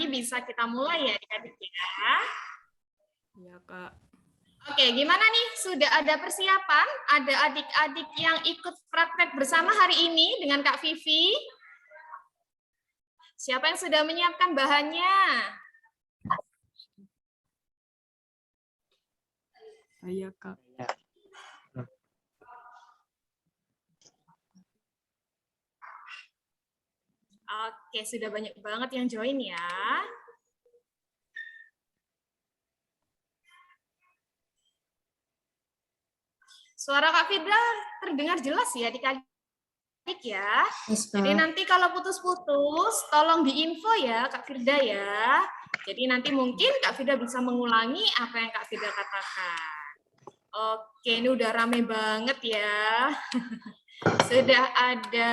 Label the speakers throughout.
Speaker 1: ini bisa kita mulai ya adik-adik ya.
Speaker 2: Iya, Kak.
Speaker 1: Oke, gimana nih? Sudah ada persiapan? Ada adik-adik yang ikut praktek bersama hari ini dengan Kak Vivi? Siapa yang sudah menyiapkan bahannya?
Speaker 2: Iya, Kak.
Speaker 1: Oke, sudah banyak banget yang join ya. Suara Kak Firda terdengar jelas ya adik-adik ya. Jadi nanti kalau putus-putus, tolong diinfo ya Kak Firda ya. Jadi nanti mungkin Kak Firda bisa mengulangi apa yang Kak Firda katakan. Oke, ini udah rame banget ya. Sudah ada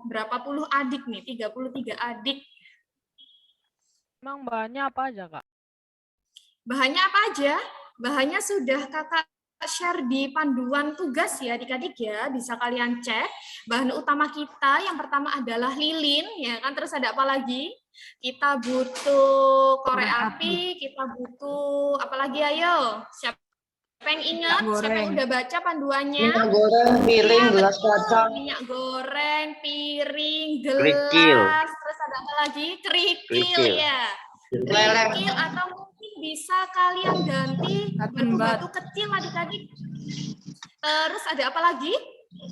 Speaker 1: berapa puluh adik nih? 33 adik.
Speaker 3: Emang bahannya apa aja, Kak?
Speaker 1: Bahannya apa aja? Bahannya sudah Kakak share di panduan tugas ya adik-adik ya. Bisa kalian cek. Bahan utama kita yang pertama adalah lilin, ya kan? Terus ada apa lagi? Kita butuh korek api, kita butuh apa lagi ayo? Siapa yang ingat? Siapa yang udah baca panduannya?
Speaker 4: Minyak goreng, piring,
Speaker 1: Ya,
Speaker 4: gelas
Speaker 1: betul.
Speaker 4: kaca.
Speaker 1: Minyak goreng, piring,
Speaker 4: Kerikil.
Speaker 1: gelas, terus ada apa lagi? Kerikil ya. Kerikil atau mungkin bisa kalian ganti batu-batu kecil adik-adik. Terus ada apa lagi?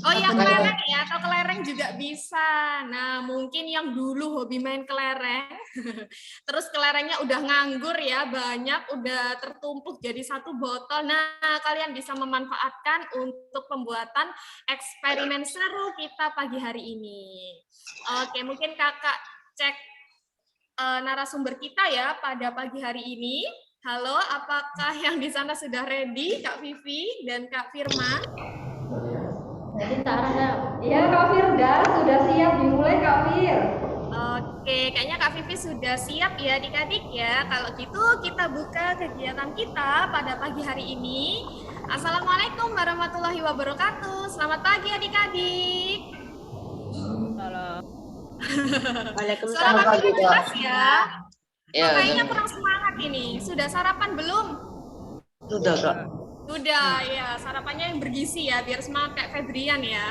Speaker 1: Oh ya, kelereng ya, atau kelereng juga bisa. Nah, mungkin yang dulu hobi main kelereng, terus kelerengnya udah nganggur ya, banyak, udah tertumpuk jadi satu botol. Nah, kalian bisa memanfaatkan untuk pembuatan eksperimen seru kita pagi hari ini. Oke, mungkin kakak cek narasumber kita ya pada pagi hari ini. Halo, apakah yang di sana sudah ready, Kak Vivi dan Kak Firman?
Speaker 5: Iya, Kak Firda sudah siap dimulai, Kak Fir.
Speaker 1: Oke, kayaknya Kak Vivi sudah siap ya adik-adik ya. Kalau gitu kita buka kegiatan kita pada pagi hari ini. Assalamualaikum warahmatullahi wabarakatuh. Selamat pagi adik-adik.
Speaker 3: Salam.
Speaker 1: Suara Kak Vivi jelas ya?
Speaker 4: Ya,
Speaker 1: Kayaknya kurang semangat ini. Sudah sarapan belum?
Speaker 4: sudah, Kak.
Speaker 1: Sudah ya, sarapannya yang bergizi ya, biar semangat kayak Febrian ya.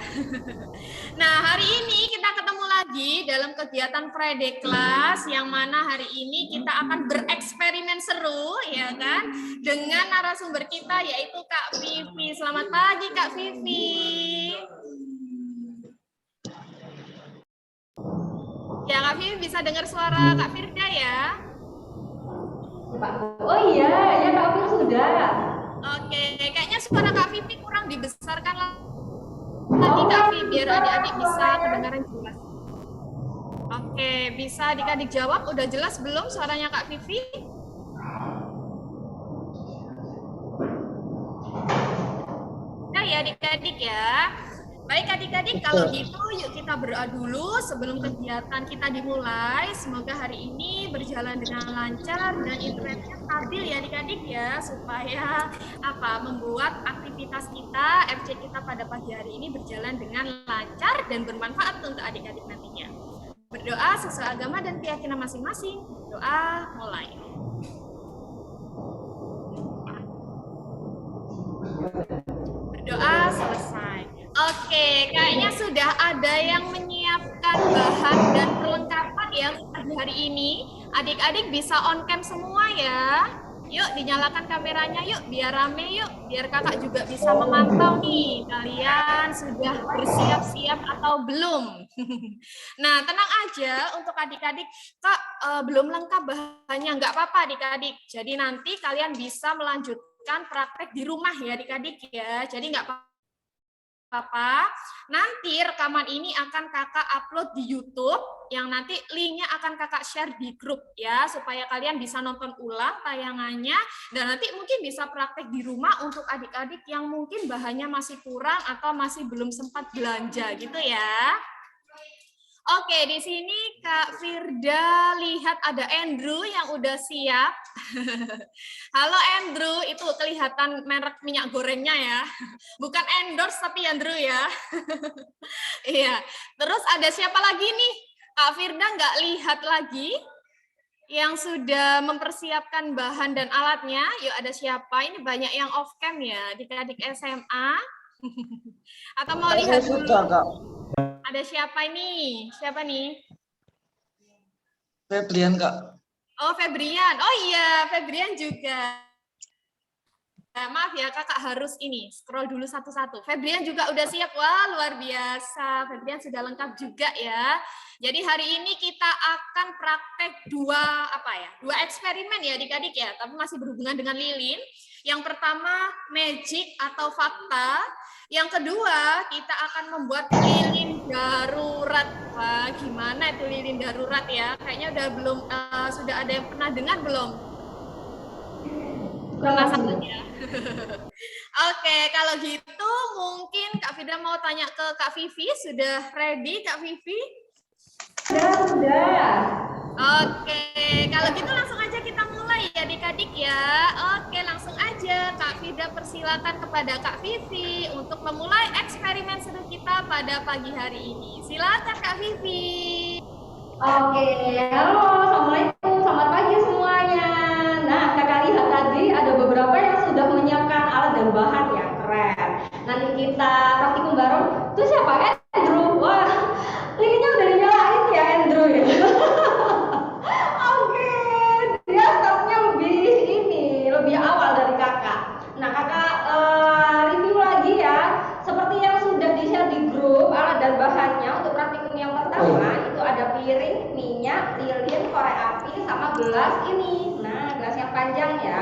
Speaker 1: Nah, hari ini kita ketemu lagi dalam kegiatan Friday Class, yang mana hari ini kita akan bereksperimen seru, ya kan, dengan narasumber kita yaitu Kak Vivi. Selamat pagi, Kak Vivi. Ya, Kak Vivi bisa dengar suara Kak Firda ya?
Speaker 5: Oh iya, ya Kak Fir sudah.
Speaker 1: Oke, kayaknya suara Kak Vivi kurang dibesarkan lagi Kak Vivi, biar adik-adik bisa kedengaran jelas. Oke, bisa adik-adik jawab, udah jelas belum suaranya Kak Vivi? Udah ya adik-adik ya. Baik adik-adik, kalau gitu yuk kita berdoa dulu sebelum kegiatan kita dimulai. Semoga hari ini berjalan dengan lancar dan internetnya stabil ya adik-adik ya, supaya membuat aktivitas kita, FC kita pada pagi hari ini berjalan dengan lancar dan bermanfaat untuk adik-adik nantinya. Berdoa sesuai agama dan keyakinan masing-masing. Doa mulai. Berdoa selesai. Oke, kayaknya sudah ada yang menyiapkan bahan dan perlengkapan ya pagi hari ini. Adik-adik bisa on cam semua ya. Yuk dinyalakan kameranya yuk, biar rame yuk, biar kakak juga bisa memantau nih kalian sudah bersiap-siap atau belum. Nah, tenang aja untuk adik-adik, Kak belum lengkap bahannya, nggak apa-apa adik-adik. Jadi nanti kalian bisa melanjutkan praktek di rumah ya adik-adik ya. Jadi nggak apa-apa. Nanti rekaman ini akan kakak upload di YouTube, yang nanti linknya akan kakak share di grup ya, supaya kalian bisa nonton ulang tayangannya, dan nanti mungkin bisa praktek di rumah untuk adik-adik yang mungkin bahannya masih kurang atau masih belum sempat belanja gitu ya. Oke, di sini Kak Firda lihat ada Andrew yang udah siap. Halo Andrew, itu kelihatan merek minyak gorengnya ya. Bukan endorse tapi Andrew ya. Iya. Terus ada siapa lagi nih? Kak Firda nggak lihat lagi? Yang sudah mempersiapkan bahan dan alatnya, yuk ada siapa? Ini banyak yang off cam ya, adik-adik SMA. Atau mau
Speaker 4: Saya
Speaker 1: lihat dulu?
Speaker 4: sudah, Kak.
Speaker 1: Ada siapa ini? Siapa nih?
Speaker 4: Febrian, Kak.
Speaker 1: Oh, Febrian. Oh iya, Febrian juga. Maaf ya, kakak harus ini, scroll dulu satu-satu. Febrian juga udah siap. Wah, luar biasa. Febrian sudah lengkap juga ya. Jadi hari ini kita akan praktek dua eksperimen ya adik-adik ya, tapi masih berhubungan dengan lilin. Yang pertama magic atau fakta. Yang kedua kita akan membuat lilin darurat. Wah, gimana itu lilin darurat ya? Kayaknya sudah ada yang pernah dengar belum? Penasaran ya? Oke, kalau gitu mungkin Kak Fida mau tanya ke Kak Vivi. Sudah ready Kak Vivi?
Speaker 5: Sudah.
Speaker 1: Oke, kalau gitu langsung aja kita mulai ya adik-adik ya. Oke, langsung aja Kak Fida persilakan kepada Kak Vivi untuk memulai eksperimen seru kita pada pagi hari ini. Silakan Kak Vivi.
Speaker 5: Oke, halo, assalamualaikum, selamat pagi semuanya. Nah, kakak lihat tadi ada beberapa yang sudah menyiapkan alat dan bahan yang keren. Nanti kita praktikum bareng. Itu siapa? Andrew. Wah, linknya udah dinyalain ya Andrew ya. Oke, dia startnya lebih awal dari kakak. Nah, kakak review lagi ya. Seperti yang sudah di-share di grup alat dan bahannya untuk praktikum yang pertama itu ada piring, minyak, lilin, korek api, sama gelas ini. Nah, gelas yang panjang ya.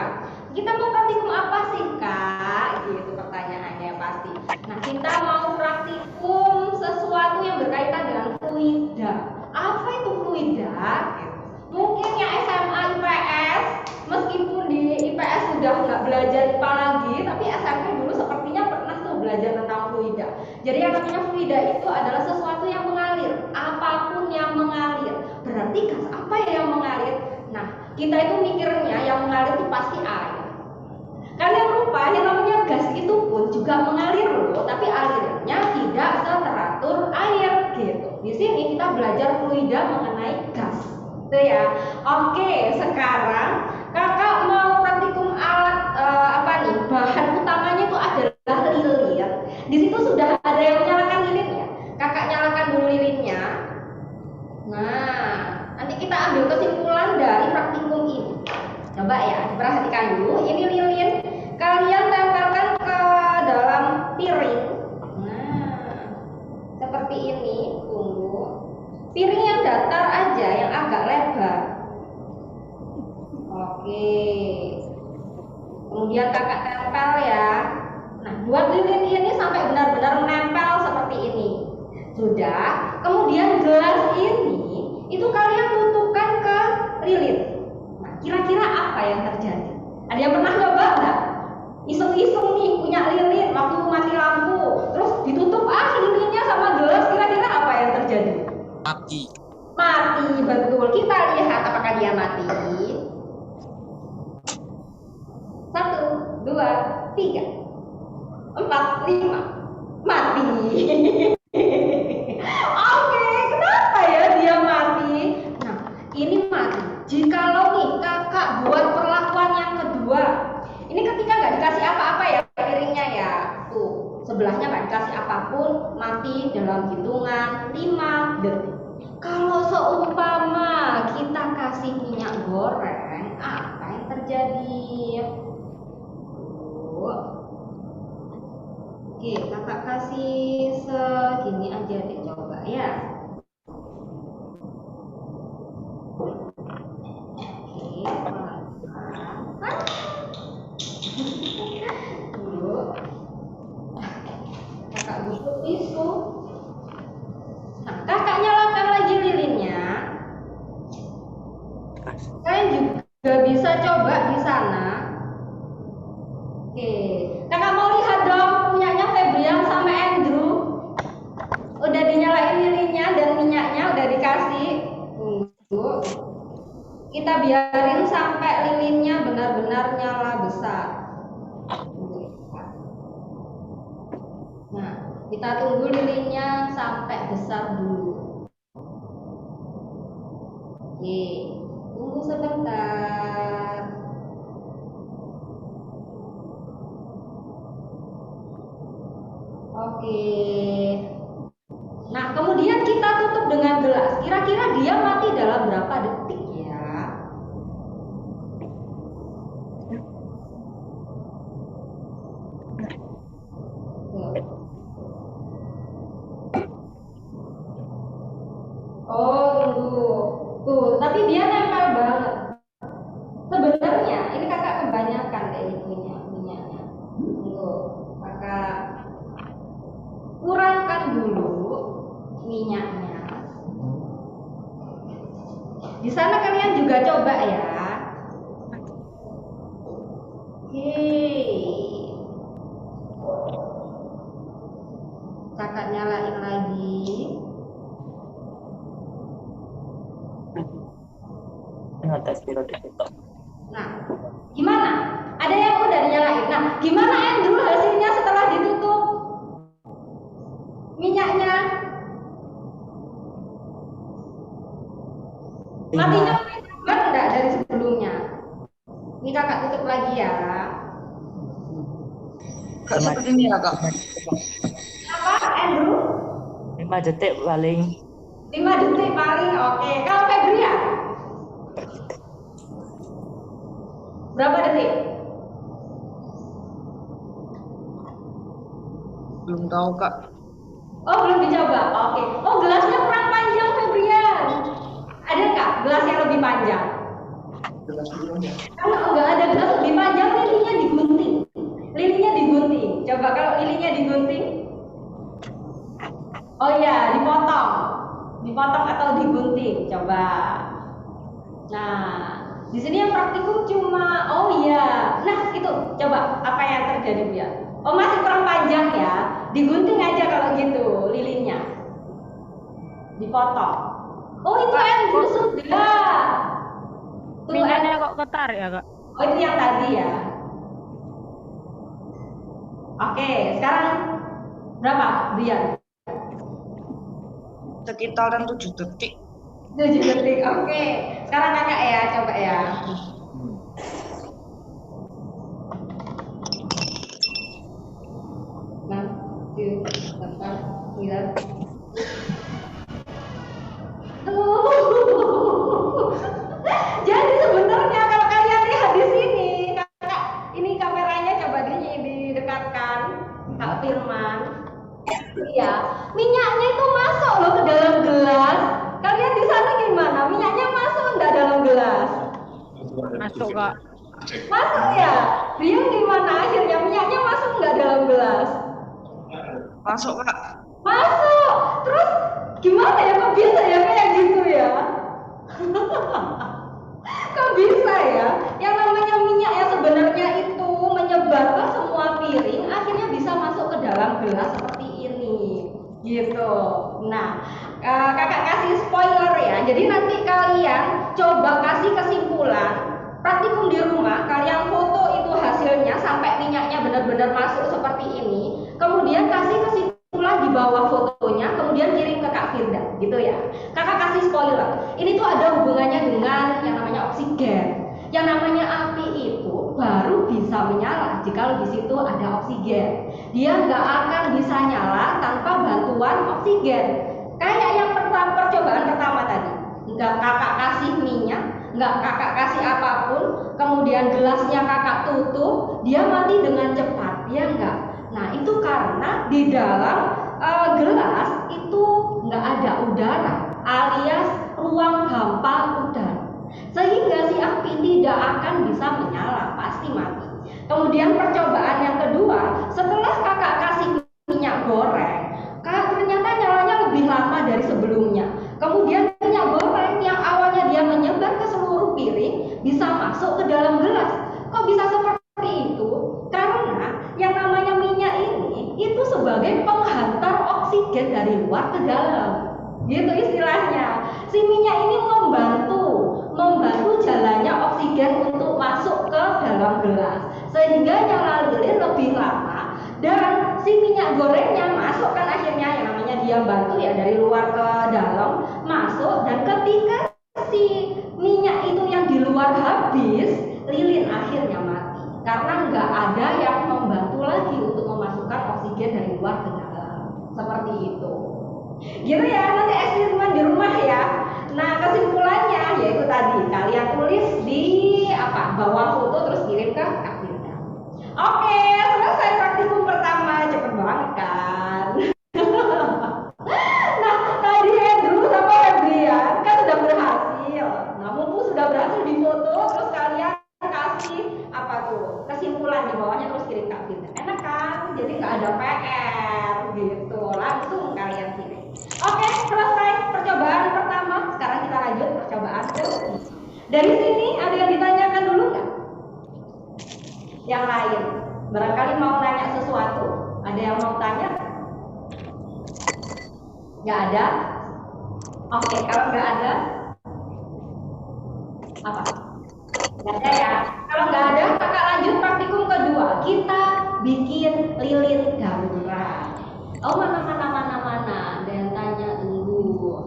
Speaker 5: Kita mau praktikum apa sih Kak? Gitu pertanyaannya pasti. Nah, kita mau praktikum sesuatu yang berkaitan dengan fluida. Apa itu fluida? Gitu. Mungkin yang SMA IPS, meskipun di IPS sudah nggak belajar IPA lagi, tapi SMP dulu sepertinya pernah tuh belajar tentang fluida. Jadi yang namanya fluida itu adalah sesuatu yang mengalir, apapun yang mengalir. Berarti gas apa ya yang mengalir? Nah, kita itu mikirnya yang mengalir itu pasti air. Kalian lupa yang namanya gas itu pun juga mengalir loh, tapi alirnya tidak seteratur air gitu. Di sini kita belajar fluida mengenai gas. Itu ya. Oke, sekarang kakak mau praktikum alat bahan utamanya itu adalah lilin. Di situ sudah ada yang nyalakan lilinnya. Kakak nyalakan dulu lilinnya. Nah, nanti kita ambil kesimpulan dari praktikum ini. Coba ya, perhatikan dulu. Ini lilin, kalian tempelkan ke dalam piring. Nah, seperti ini. Tunggu. Piring yang datar aja, yang agak lebar. Oke. Kemudian kakak tempel ya. Nah, buat lilin ini sampai benar-benar menempel seperti ini. Sudah. Kemudian gelas ini, itu kalian tutupkan ke lilin. Nah, kira-kira apa yang terjadi? Ada yang pernah coba nggak? Iseng-iseng nih punya lilin, waktu mati lampu, terus ditutup lilinnya sama gelas, kira-kira apa yang terjadi?
Speaker 6: Mati.
Speaker 5: Mati, betul. Kita lihat apakah dia mati. 1, 2, 3, 4, 5. Mati. Oke, kenapa ya dia mati? Nah, ini mati. Jikalau nih kakak buat perlakuan yang kedua, ini ketika nggak dikasih apa-apa ya piringnya ya, tuh sebelahnya nggak dikasih apapun, mati dalam hitungan 5 detik. Kalau seumpama kita kasih minyak goreng, apa yang terjadi? Oke, kakak kasih segini aja deh, coba ya. Oke, pelan-pelan. Dulu. Kakak butuh tisu. Nah, kakak nyalakan lagi lilinnya. Kalian juga bisa coba di sana. Oke, kakak mau lihat dong punyanya Febrian sama Andrew. Udah dinyalain lilinnya dan minyaknya udah dikasih. Tunggu. Kita biarin sampai lilinnya benar-benar nyala besar. Nah, kita tunggu lilinnya sampai besar dulu. Oke, tunggu sebentar. Oke. Nah, kemudian kita tutup dengan gelas. Kira-kira dia mati dalam berapa detik ya? Oh, tunggu. Tuh, tapi dia nempel banget. Sebenarnya ini kakak kebanyakan kayak itunya minyaknya. Tunggu, kakak kurangkan dulu minyaknya. Di sana kalian juga coba ya. Oke. Kakak nyalain lagi. Nah, gimana? Ada yang udah dinyalain. Nah, gimana Andrew hasilnya setelah ditutup minyaknya? Matinya lebih cepat enggak dari sebelumnya? Ini kakak tutup lagi ya.
Speaker 4: Kak, seperti ini ya, Kak.
Speaker 5: Apa Andrew?
Speaker 4: 5 detik paling.
Speaker 5: 5 detik paling. Oke. Kalau Febria? Berapa detik?
Speaker 4: Belum tahu, Kak.
Speaker 5: Oh, belum dicoba. Oke. Oh, gelasnya kurang panjang Febrian. Ada nggak gelas yang lebih panjang? Kalau nggak ada gelas lebih panjang, lilinya digunting. Lilinya digunting. Coba kalau lilinya digunting. Oh iya, dipotong. Dipotong atau digunting. Coba. Nah, di sini yang praktikum cuma, oh iya. Nah, itu coba apa yang terjadi biar. Oh, masih kurang panjang ya. Digunting aja kalau gitu lilinnya. Dipotong. Oh, itu Andrew sudah.
Speaker 3: Minyaknya kok ketar ya, Kak?
Speaker 5: Oh, itu yang tadi ya. Oke, sekarang berapa, Brian?
Speaker 4: Sekitaran 7 detik.
Speaker 5: 7 detik. Oke. Sekarang kakak ya, coba ya. Nah, 7, 8, 9. Jadi sebenarnya kalau kalian lihat di sini, kakak, ini kameranya coba didekatkan, Kak Firman. Iya, minyaknya itu masuk loh ke dalam gelas. Kalian di sana gimana? Minyaknya masuk enggak dalam gelas?
Speaker 3: Masuk, Kak.
Speaker 5: Masuk ya. Brian gimana? Akhirnya minyaknya masuk enggak dalam gelas?
Speaker 4: Masuk, Kak.
Speaker 5: Masuk. Terus gimana ya? Kok bisa ya kayak gitu ya? Kok bisa ya? Yang namanya minyak yang sebenarnya itu menyebar ke semua piring, akhirnya bisa masuk ke dalam gelas seperti ini, gitu. Nah, kakak kasih spoiler ya. Jadi nanti kalian coba kasih kesimpulan praktikum di rumah. Kalian foto itu hasilnya sampai minyaknya benar-benar masuk seperti ini. Kemudian kasih kesimpulan di bawah fotonya, kemudian kirim ke Kak Firda, gitu ya. Kakak kasih spoiler. Ini tuh ada hubungannya dengan yang namanya oksigen. Yang namanya api itu baru bisa menyala jika di situ ada oksigen. Dia nggak akan bisa nyala tanpa bantuan oksigen. Kayak yang percobaan pertama tadi. Nggak kakak kasih minyak, nggak kakak kasih apapun, kemudian gelasnya kakak tutup, dia mati dengan cepat. Ya nggak? Nah, itu karena di dalam gelas itu nggak ada udara, alias ruang hampa udara, sehingga si api tidak akan bisa menyala, pasti mati. Kemudian percobaan yang kedua, setelah kakak kasih minyak goreng, ternyata nyalanya lebih lama dari sebelumnya. Kemudian minyak goreng yang awalnya dia menyebar ke seluruh piring bisa masuk ke dalam gelas. Kok bisa seperti itu? Karena yang namanya minyak ini itu sebagai penghantar oksigen dari luar ke dalam, gitu istilahnya. Si minyak ini membantu jalannya oksigen untuk masuk ke dalam gelas, sehingga nyala lilin lebih lama. Dan si minyak gorengnya masuk kan akhirnya, yang namanya dia bantu ya dari luar ke dalam masuk. Dan ketika si minyak itu yang di luar habis, lilin akhirnya mati karena nggak ada yang membantu lagi untuk memasukkan oksigen dari luar ke dalam. Seperti itu. Gitu ya, nanti eksperimen di rumah ya. Nah, kesimpulannya yaitu tadi kalian tulis di bawah foto terus kirim ke Kak Firda. Oke, selesai praktikum pertama, cepet banget kan? Nah, tadi Andrew sama Febrian kan sudah berhasil. Nah, mumpung sudah berhasil di foto, terus kalian kasih kesimpulan di bawahnya terus kirim Kak Firda. Enak kan? Jadi nggak ada PR gitu, langsung kalian kirim. Oke, selesai percobaan pertama. Sekarang kita lanjut percobaan kedua. Dari sini ada yang ditanyakan dulu nggak? Yang lain, barangkali mau nanya sesuatu. Ada yang mau tanya? Nggak ada? Oke, kalau nggak ada, apa? Nggak ada ya? Kalau nggak ada, kakak lanjut praktikum kedua. Kita bikin lilin darurat. Oh, mana? Ada yang tanya dulu.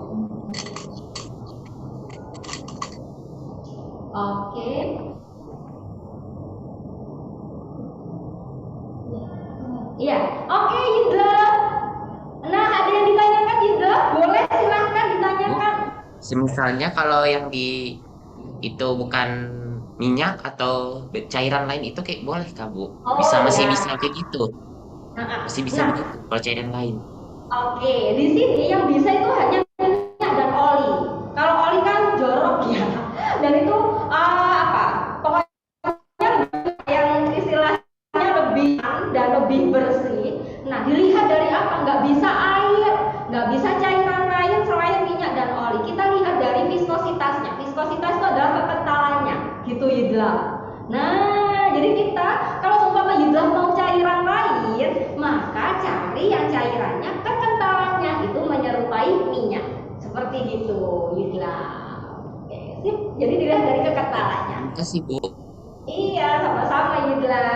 Speaker 5: Oke. Iya, oke Yudha. Nah, ada yang ditanyakan Yudha? Boleh silahkan ditanyakan.
Speaker 6: Misalnya kalau yang itu bukan minyak atau cairan lain itu kayak boleh Kak Bu? Masih bisa kayak gitu. Masih bisa begitu kalau cairan lain.
Speaker 5: Oke, di sini yang bisa itu hanya minyak dan oli. Kalau oli kan jorok ya. Dan itu pokoknya yang istilahnya lebih dan lebih bersih. Nah, dilihat dari apa? Nggak bisa air, nggak bisa cairan lain selain minyak dan oli. Kita lihat dari viskositasnya. Viskositas itu adalah kekentalannya, gitu Yudha. Nah, jadi kita kalau umpama Yudha mau cairan lain, maka cari yang cairannya kekentalannya itu menyerupai minyak. Seperti gitu, Yudha. Oke, sip. Jadi dilihat dari kekentalannya.
Speaker 6: Terima kasih Bu.
Speaker 5: Iya, sama-sama Yudha.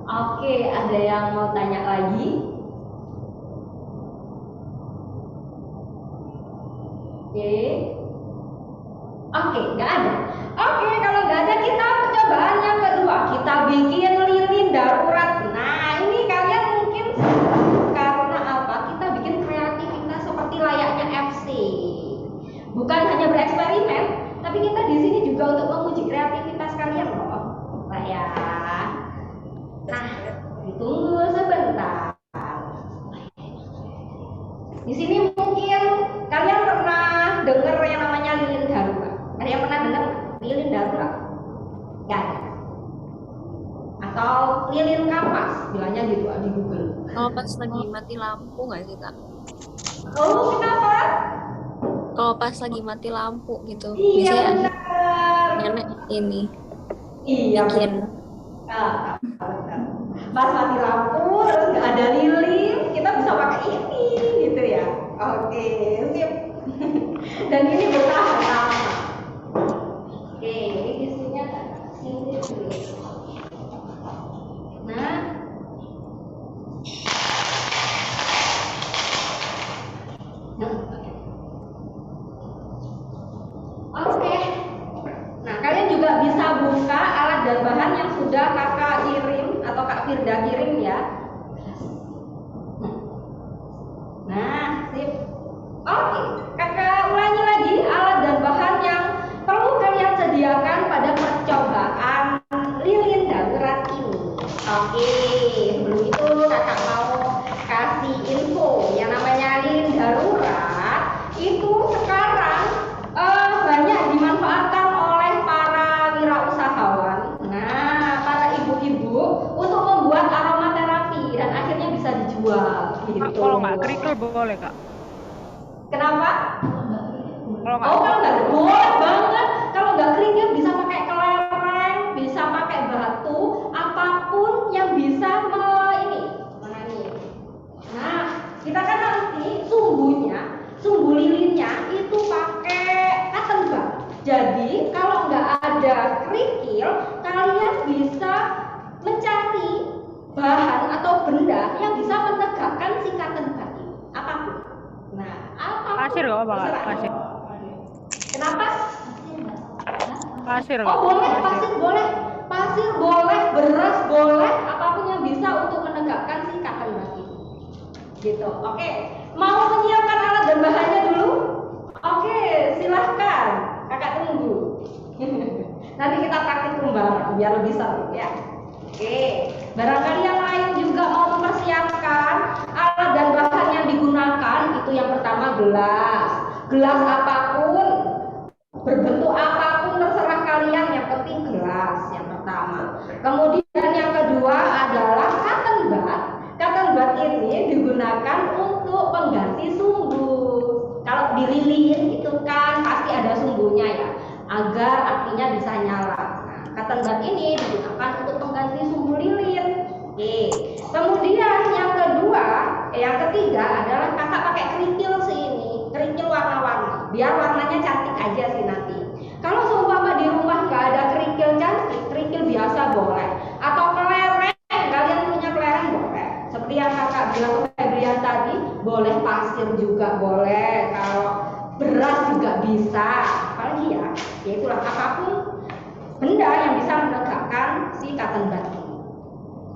Speaker 5: Oke, ada yang mau tanya lagi? Oke, nggak ada. Oke, kalau nggak ada kita percobaan yang kedua. Kita bikin lilin darurat. Nah, ini kalian mungkin karena apa? Kita bikin kreativitas seperti layaknya FC. Bukan hanya bereksperimen, tapi kita di sini juga untuk menguji kreativitas kalian loh. Nah ya. Nah, ditunggu sebentar. Di sini mungkin kalian pernah dengar yang namanya lilin darurat. Ada yang pernah dengar lilin darurat? Gak ada. Atau lilin kapas, bilangnya gitu di Google.
Speaker 2: Kalau pas lagi mati lampu nggak sih Kak?
Speaker 5: Oh, kenapa?
Speaker 2: Kalau pas lagi mati lampu gitu,
Speaker 5: Iya
Speaker 2: biasanya
Speaker 5: benar.
Speaker 2: nenek ini
Speaker 5: Iya
Speaker 2: bikin.
Speaker 5: benar. Pas mati lampu terus nggak ada lilin, kita bisa pakai ini gitu ya. Oke, sip. Dan ini bertahan lama. Oke, ini isinya sini dulu. Nah, oke. Nah, kalian juga bisa buka alat dan bahan yang sudah kakak kirim atau Kak Firda kirim ya. Nah, sip. Oke, kakak ulangi lagi alat dan bahan yang perlu kalian sediakan pada percobaan lilin darurat ini. Oke, sebelum itu kakak mau kasih info yang namanya lilin darurat itu sekarang banyak dimanfaatkan oleh para wirausahawan. Nah, para ibu-ibu untuk membuat aromaterapi dan akhirnya bisa dijual. Gitu.
Speaker 3: Kak, kalau nggak kerikil boleh Kak?
Speaker 5: Kenapa?
Speaker 3: Kalau nggak
Speaker 5: Kalau nggak boleh banget. Kalau nggak kerikil bisa pakai kelereng, bisa pakai batu, apapun yang bisa Nah, kita kan nanti sumbu lilinnya itu pakai cotton bud. Jadi kalau nggak ada kerikil, kalian bisa mencari bahan atau benda yang bisa menegakkan si cotton bud ini. Apapun. Nah, apapun.
Speaker 3: pasir nggak apa Kak? Pasir.
Speaker 5: Kenapa?
Speaker 3: Pasir
Speaker 5: Oh
Speaker 3: Kak?
Speaker 5: boleh, pasir boleh, beras boleh, apapun yang bisa untuk menegakkan si cotton bud ini. Gitu. Oke, mau menyiapkan alat dan bahannya dulu? Oke, silahkan. Kakak tunggu. Nanti kita praktikum bareng biar lebih seru ya. Oke, barangkali yang lain juga mau mempersiapkan alat dan bahan yang digunakan. Itu yang pertama gelas. Gelas apapun, berbentuk apapun terserah kalian, yang penting gelas yang pertama. Kemudian yang kedua adalah cotton bud. Cotton bud ini digunakan untuk pengganti sumbu. Kalau di lilin itu kan pasti ada sumbunya ya, agar apinya bisa nyala. Nah, cotton bud ini digunakan untuk pengganti sumbu lilin. Oke. Kemudian yang ketiga adalah kakak pakai kerikil sini, kerikil warna-warni, biar warnanya cantik aja sih nanti. Kalau seumpama di rumah nggak ada kerikil cantik, kerikil biasa boleh, atau kelereng, kalian punya kelereng boleh. Seperti yang kakak bilang ke Febrian tadi, boleh pasir juga boleh, kalau beras juga bisa, apalagi ya, itulah apapun benda yang bisa menegakkan si cotton bud ini.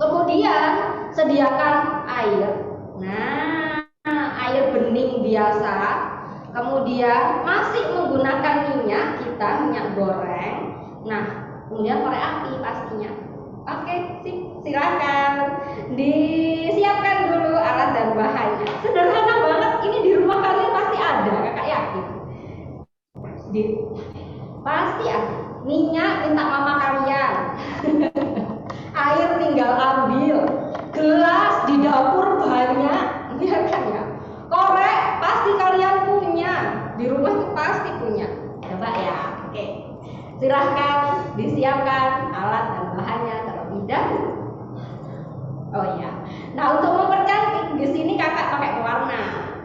Speaker 5: Kemudian sediakan air. Nah, air bening biasa. Kemudian masih menggunakan minyak goreng. Nah, kemudian korek api pastinya. Oke, silakan disiapkan dulu alat dan bahannya. Sederhana banget, ini di rumah kalian pasti ada, kakak yakin. Pasti ada. Minyak minta mama kalian. Air tinggal ambil. Gelas di dapur banyak, ya kan ya. Korek pasti kalian punya, di rumah itu pasti punya. Coba ya, oke. Silahkan disiapkan alat dan bahannya terlebih dahulu. Oh iya. Nah, untuk mempercantik di sini kakak pakai pewarna.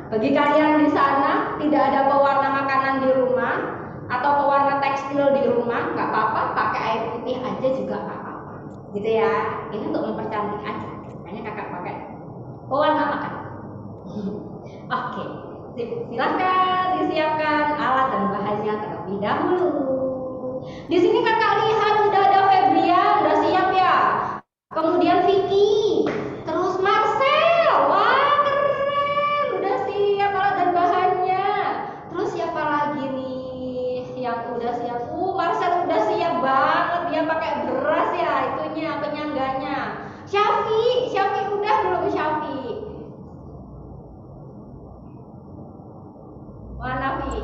Speaker 5: Bagi kalian di sana tidak ada pewarna makanan di rumah atau pewarna tekstil di rumah, nggak apa-apa, pakai air putih aja juga nggak apa-apa. Gitu ya. Ini untuk mempercantik aja. Makanya kakak pakai pewarna makanan. Oke, silahkan disiapkan alat dan bahannya terlebih dahulu. Di sini kakak lihat udah ada Febrian, udah siap ya. Kemudian Vicky, terus Marcel, wah keren, udah siap alat dan bahannya. Terus siapa lagi nih yang udah siap? Marcel udah siap banget, dia pakai beras ya itunya penyangganya. Syafi udah belum Syafi? Mana Fi?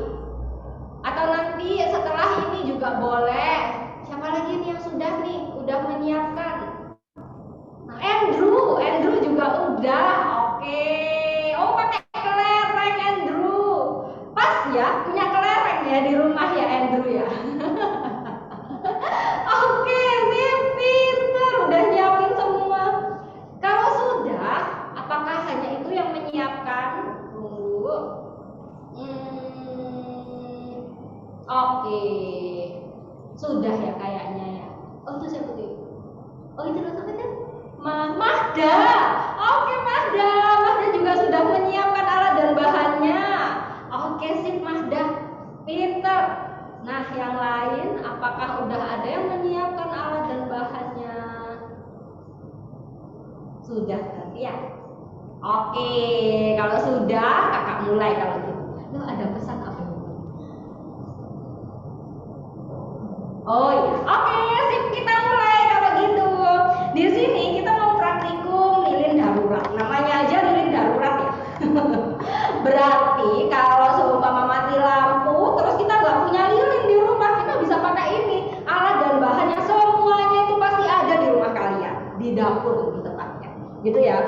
Speaker 5: Atau nanti setelah ini juga boleh. Siapa lagi nih yang sudah nih, udah menyiapkan? Nah, Andrew juga udah. Oke. Oh, pakai kelereng Andrew. Pas ya, punya kelereng ya di rumah ya Andrew ya. Oke, sip, pinter, udah nyiapin semua. Kalau sudah, apakah hanya itu yang menyiapkan? Tunggu. Oke, sudah ya kayaknya ya. Oh itu siapa tuh? Oh itu siapa kan? Mahda. Oke Mahda juga sudah menyiapkan alat dan bahannya. Oke sip Mahda, pinter. Nah yang lain, apakah udah ada yang menyiapkan alat dan bahannya? Sudah berarti ya. Oke, kalau sudah kakak mulai kalau gitu. Loh ada pesan apa? Oh iya, oke, sip kita mulai kalau gitu. Di sini kita mau praktikum lilin darurat. Namanya aja lilin darurat ya. Berarti kalau seumpama mati lampu, terus kita nggak punya lilin di rumah, kita bisa pakai ini. Alat dan bahannya semuanya itu pasti ada di rumah kalian, di dapur lebih tepatnya, gitu ya.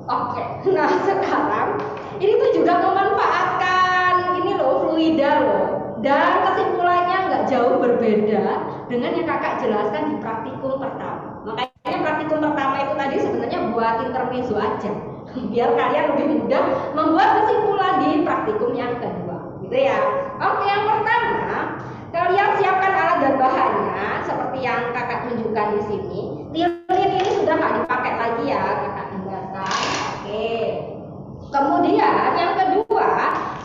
Speaker 5: Oke, nah sekarang ini tuh juga memanfaatkan ini loh fluida loh. Dan kesimpulannya nggak jauh berbeda dengan yang kakak jelaskan di praktikum pertama. Makanya praktikum pertama itu tadi sebenarnya buat intermezzo aja, biar kalian lebih mudah membuat kesimpulan di praktikum yang kedua, gitu ya. Oke, yang pertama kalian siapkan alat dan bahannya seperti yang kakak tunjukkan di sini. Lilin ini sudah nggak dipakai lagi ya, kakak tinggalkan. Oke. Kemudian yang kedua,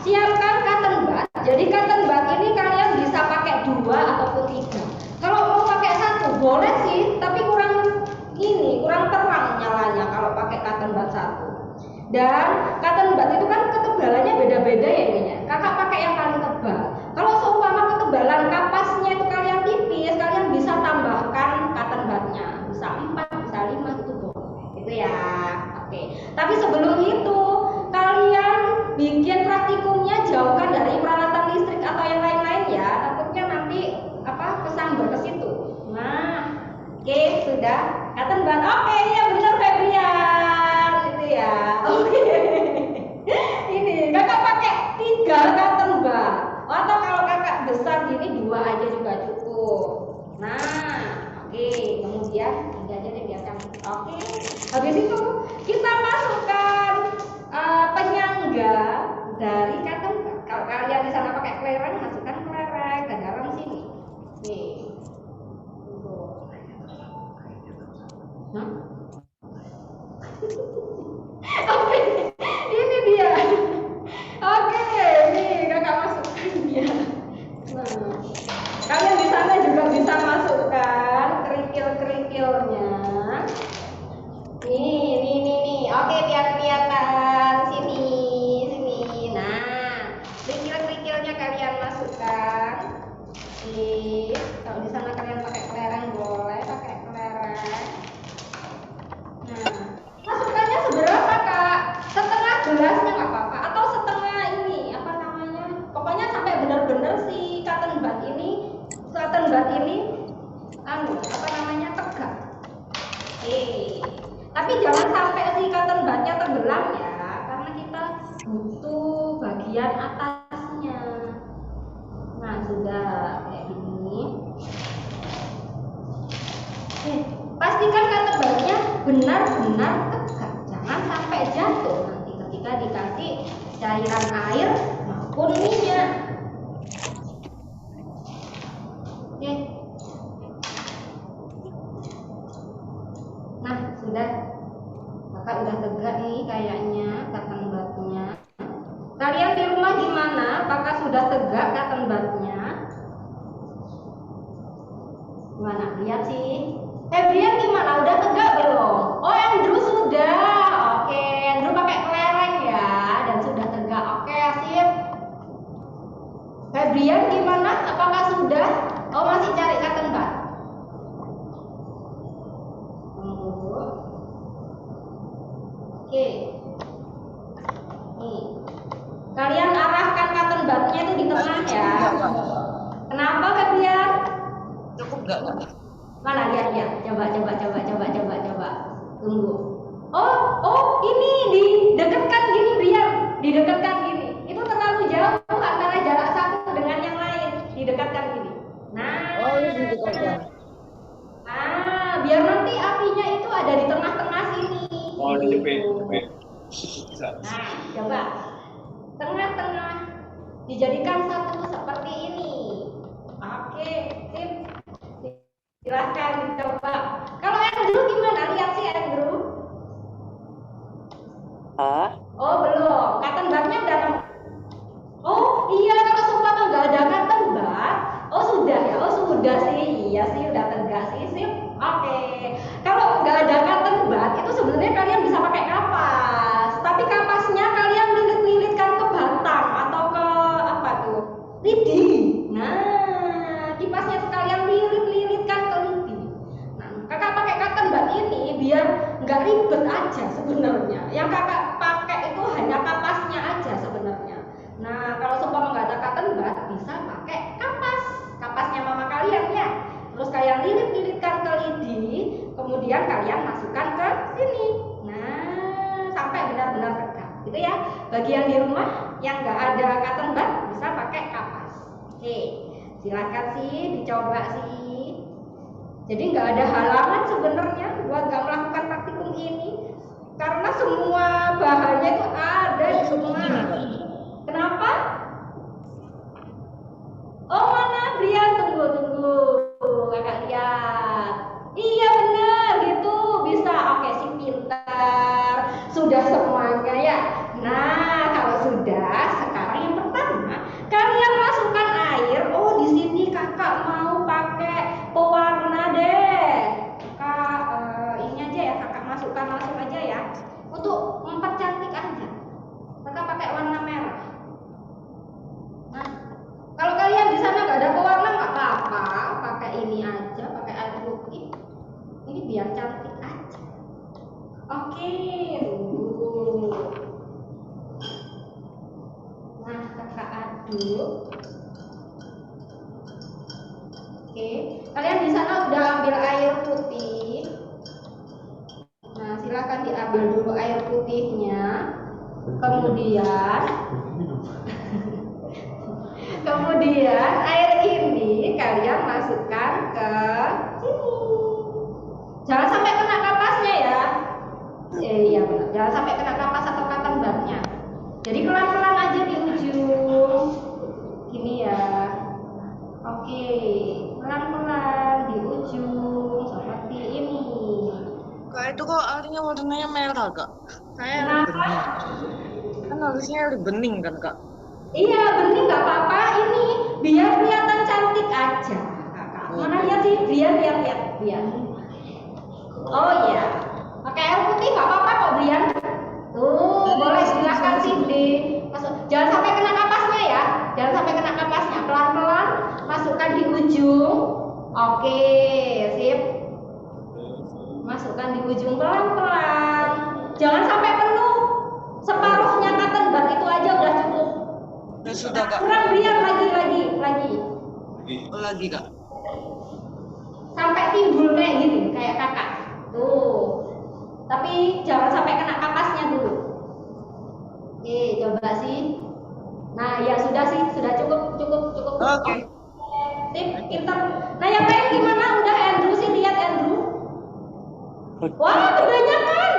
Speaker 5: siapkan cotton bud. Jadi cotton bud ini kalian bisa pakai 2 ataupun 3. Kalau mau pakai 1 boleh sih, tapi kurang terang nyalanya kalau pakai cotton bud 1. Dan cotton bud itu kan ketebalannya beda-beda ya ininya. Kakak pakai yang paling tebal. Kalau seumpama ketebalan kapasnya itu kalian tipis, kalian bisa tambahkan cotton budnya. Bisa 4, bisa 5 itu boleh. Itu ya. Oke. Tapi sebelum itu kalian bikin praktikumnya jauhkan dari peralatan listrik atau yang lain-lain ya. Takutnya nanti kesambar ke situ. Nah, oke, sudah. Cotton bud. Oke, ya benar Febrian. Itu ya. Oke. Ini kakak pakai 3 cotton bud. Atau kalau kakak besar gini 2 aja juga cukup. Nah, oke. Kemudian 3 aja deh biarkan. Oke. Habis itu kita masukkan penyangga dari cotton bud. Kalau kalian di sana pakai kelereng, masukkan kelereng ke dalam sini. Oke. Oke, ini dia. Oke, nih kakak masukkan dia. Nah, kalian di sana juga bisa masukkan kerikil-kerikilnya. Nih. Oke, biar kelihatan sini. Nah, kerikil-kerikilnya kalian masukkan. Nih, kalau di sana kalian pakai kelereng boleh pakai kelereng. Nah, masukkannya seberapa kak? Setengah gelasnya nggak apa-apa, atau setengah ini pokoknya sampai benar-benar si cotton bud ini tegak. Tapi jangan sampai si cotton budnya tenggelam ya, karena kita butuh bagian atasnya. Nah, sudah kayak gini. Pastikan cotton budnya benar-benar tegak, jangan sampai jatuh nanti ketika dikasih cairan air maupun minyak. Oke. Nah, sudah. Kakak udah tegak nih kayaknya cotton budnya. Kalian di rumah gimana? Apakah sudah tegak cotton budnya? Gimana? Lihat sih. Brian gimana? Udah tegak belum? Oh, Andrew sudah. Oke, Andrew pakai kelereng ya dan sudah tegak. Oke, sip. Brian gimana? Apakah sudah? Oh, masih cari cotton bud. Tunggu. Oke. Nih. Kalian arahkan cotton budnya itu di tengah ya. Kenapa, Brian?
Speaker 6: Cukup nggak?
Speaker 5: Mana lihat. Coba. Tunggu. Oh, ini didekatkan gini, Brian. Didekatkan gini. Itu terlalu jauh antara jarak satu dengan yang lain. Didekatkan gini. Nah.
Speaker 4: Oh, ini didekatkan.
Speaker 5: Biar nanti apinya itu ada di tengah-tengah sini.
Speaker 7: Oh, di depan.
Speaker 5: Nah, coba. Tengah-tengah. Dijadikan satu seperti ini. Oke, sip. Silahkan dicoba. Kalau Andrew gimana? Lihat sih Andrew. Oh, belum. Cotton budnya udah. Oh iya, kalau seumpama nggak ada cotton bud. Oh sudah ya. Oh sudah sih. Iya sih udah tegak sih. Sip. Oke. Kalau nggak ada cotton bud itu sebenarnya kalian bisa pakai kapas. Tapi kapasnya kalian lilit-lilitkan ke batang atau ke lidi. Nah, kipasnya sekalian lilit-lilitkan ke lidi. Nah, kakak pakai cotton bud ini biar nggak ribet aja sebenarnya. Yang kakak pakai itu hanya kapasnya aja sebenarnya. Nah, kalau seumpama nggak ada cotton bud bisa pakai kapasnya mama kalian ya. Terus kalian lilit-lilitkan ke lidi, kemudian kalian masukkan ke sini. Nah, sampai benar-benar tegak. Gitu ya. Bagi yang di rumah yang nggak ada cotton bud bisa pakai kapas. Oke, silakan sih dicoba sih. Jadi nggak ada halangan sebenarnya buat nggak melakukan praktikum ini, karena semua bahannya itu ada di semua. Kenapa? Oh mana Brian, tunggu, kakak lihat. Iya benar gitu bisa. Oke sih pintar, sudah semuanya ya. Nah kalau sudah, sekarang yang pertama kalian masukkan air. Oh di sini kakak mau pakai pewarna deh. Kakak ini aja ya, kakak masukkan langsung aja ya. Untuk mempercantik Oke, kalian di sana udah ambil air putih. Nah, silakan diambil dulu air putihnya. Kemudian air ini kalian masukkan ke sini. Jangan sampai kena kapasnya ya. Iya benar. Jangan sampai kena kapas atau cotton budnya. Jadi pelan-pelan aja di ujung. Gini ya. Oke, pelan-pelan di ujung seperti ini.
Speaker 4: Kak itu kok artinya warnanya merah kak? Kayak
Speaker 5: Kenapa?
Speaker 4: kan harusnya bening kan kak?
Speaker 5: Iya, bening nggak apa-apa. Ini biar kelihatan cantik aja, kakak. Mana lihat sih? Biar. Oh iya, pakai air putih nggak apa-apa kok, Brian. Tuh, boleh silakan sih masuk. Jangan sampai kena kapasnya ya. Jangan sampai kena kapasnya. Pelan-pelan masukkan di ujung. Oke, sip. Masukkan di ujung pelan-pelan. Jangan sampai penuh. Separuhnya cotton bud itu aja udah cukup.
Speaker 4: Ya sudah kak.
Speaker 5: Kurang Brian lagi.
Speaker 4: Lagi kak.
Speaker 5: Sampai timbul kayak gini, kayak kakak. Tuh. Tapi jangan sampai kena kapasnya dulu. Oke, coba sih. Nah, ya sudah sih, sudah cukup.
Speaker 4: Oke.
Speaker 5: Sip, pintar. Nah, yang lain gimana? Udah Andrew sih, lihat Andrew. Wah, kebanyakan.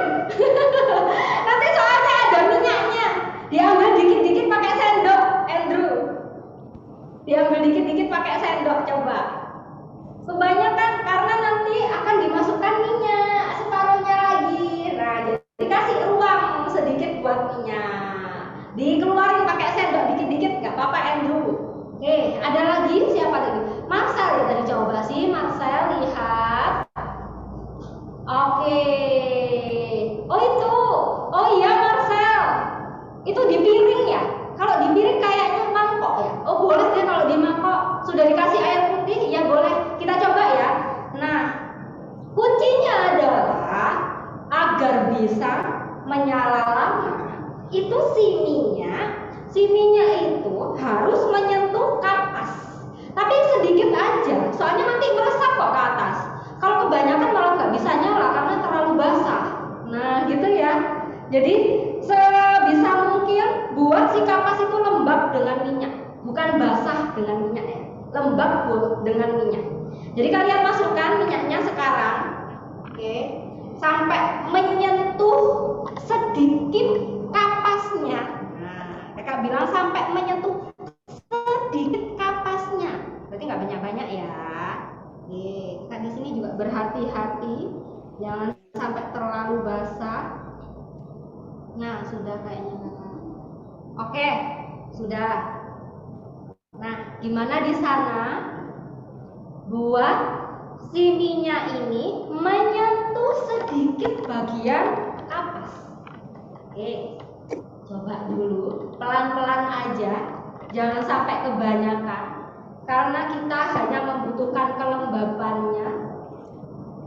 Speaker 5: Nanti soalnya ada minyaknya. Diambil dikit-dikit pakai sendok, Andrew. Diambil dikit-dikit pakai sendok, coba. Kebanyakan karena nanti akan dimasukkan minyak separuhnya lagi. Nah, jadi kasih ruang sedikit buat minyak. Dikeluarin pakai sendok dikit-dikit, nggak apa-apa Andrew. Oke, ada lagi siapa lagi? Marcel ya tadi coba sih, Marcel lihat. Oke. Oh itu. Oh iya Marcel. Itu di piring ya? Kalau di piring kayaknya mangkok ya. Oh boleh deh kalau di mangkok. Sudah dikasih air putih ya boleh. Kita coba ya. Nah, kuncinya adalah agar bisa menyala lama. Itu sininya itu harus menyentuh kapas. Tapi sedikit aja. Soalnya nanti meresap kok ke atas. Kalau kebanyakan malah nggak bisa nyala karena terlalu basah. Nah gitu ya. Jadi sebisa mungkin buat si kapas itu lembab dengan minyak, bukan basah dengan minyak ya. Lembab dengan minyak. Jadi kalian masukkan minyaknya sekarang, oke, sampai menyentuh sedikit kapasnya. Nah, kakak bilang sampai menyentuh sedikit kapasnya. Berarti nggak banyak-banyak ya. Oke, kita di sini juga berhati-hati, jangan sampai terlalu basah. Nah, sudah kayaknya. Oke, sudah. Nah, gimana di sana? Buat si minyak ini menyentuh sedikit bagian kapas. Oke, coba dulu, pelan-pelan aja, jangan sampai kebanyakan. Karena kita hanya membutuhkan kelembabannya.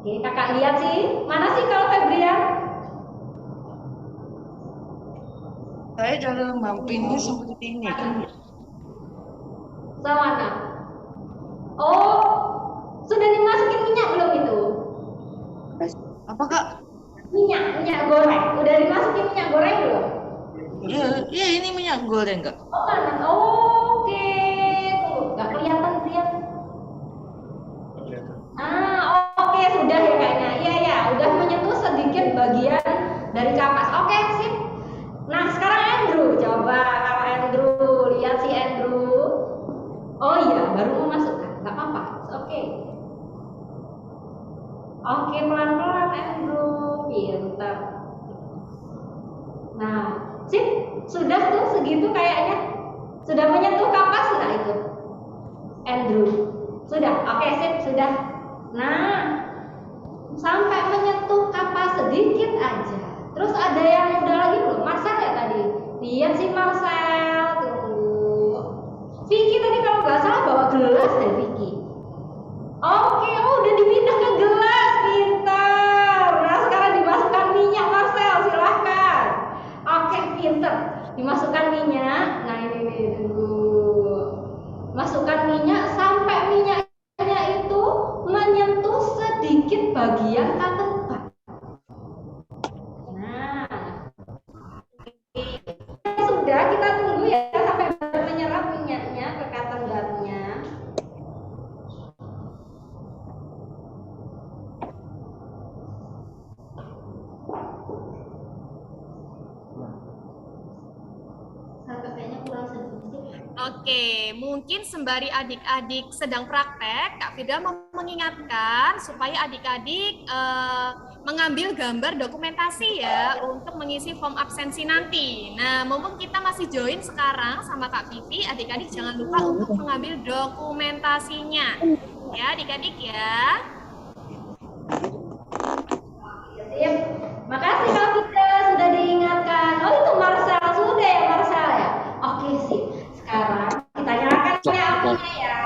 Speaker 5: Oke, kakak lihat sih. Mana sih kalau Febrian?
Speaker 4: Saya dari lembapinnya seperti ini.
Speaker 5: Mana? Oh, sudah dimasukin minyak belum itu?
Speaker 4: Apa kak?
Speaker 5: Minyak goreng. Udah dimasukin minyak goreng belum?
Speaker 4: Iya ini minyak goreng kak.
Speaker 5: Oh mana? Oh, oke. Tunggu, nggak kelihatan dia. Oke, sudah ya kayaknya. Iya, udah menyentuh sedikit bagian dari kapas. Oke, sip. Nah, sekarang Andrew, coba kalau Andrew, lihat si Andrew. Oh iya, baru mau masukkan. Nggak apa-apa. Oke. Oke, pelan-pelan Andrew. Pintar. Nah, sip. Sudah tuh segitu kayaknya. Sudah menyentuh kapas nggak itu? Andrew. Sudah. Oke, sip, sudah. Nah, sampai menyentuh kapas sedikit aja. Terus ada yang udah lagi belum? Marcel ya tadi? Lihat sih Marcel. Tunggu. Vicky tadi kalau nggak salah bawa gelas deh Vicky. Oke, udah dipindah ke gelas. Pintar. Nah, sekarang dimasukkan minyak Marcel. Silahkan. Oke, pintar. Dimasukkan minyak. Nah, ini tunggu. Masukkan minyak sampai minyaknya itu
Speaker 1: Oke, mungkin sembari adik-adik sedang praktek, Kak Firda mau mengingatkan supaya adik-adik mengambil gambar dokumentasi ya untuk mengisi form absensi nanti. Nah, mumpung kita masih join sekarang sama Kak Vivi, adik-adik jangan lupa untuk mengambil dokumentasinya. Ya, adik-adik ya.
Speaker 5: Sip. Makasih Kak Firda sudah diingatkan. Oh itu Marsal sudah ya Marsal ya. Oke sih. Sekarang kita nyalakan apinya ya.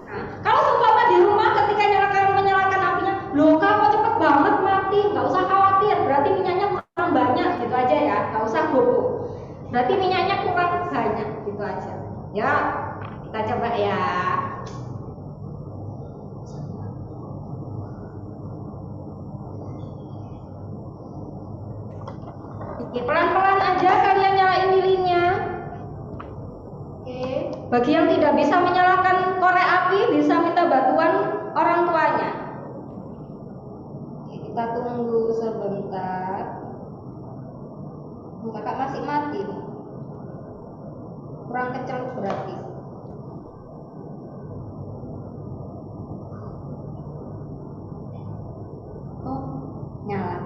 Speaker 5: Nah, kalau seumpama di rumah ketika menyalakan apinya, loh Kak kok cepet banget mati? Nggak usah khawatir. Berarti minyaknya kurang banyak gitu aja ya. Nggak usah gopo. Berarti minyaknya kurang banyak gitu aja. Ya kita coba ya. Pelan-pelan aja kalian nyalain lilinnya. Oke. Bagi yang tidak bisa menyalakan korek api, bisa minta bantuan orang tuanya. Oke, kita tunggu sebentar. Kakak masih mati. Kurang kecil berarti. Oh, nyala.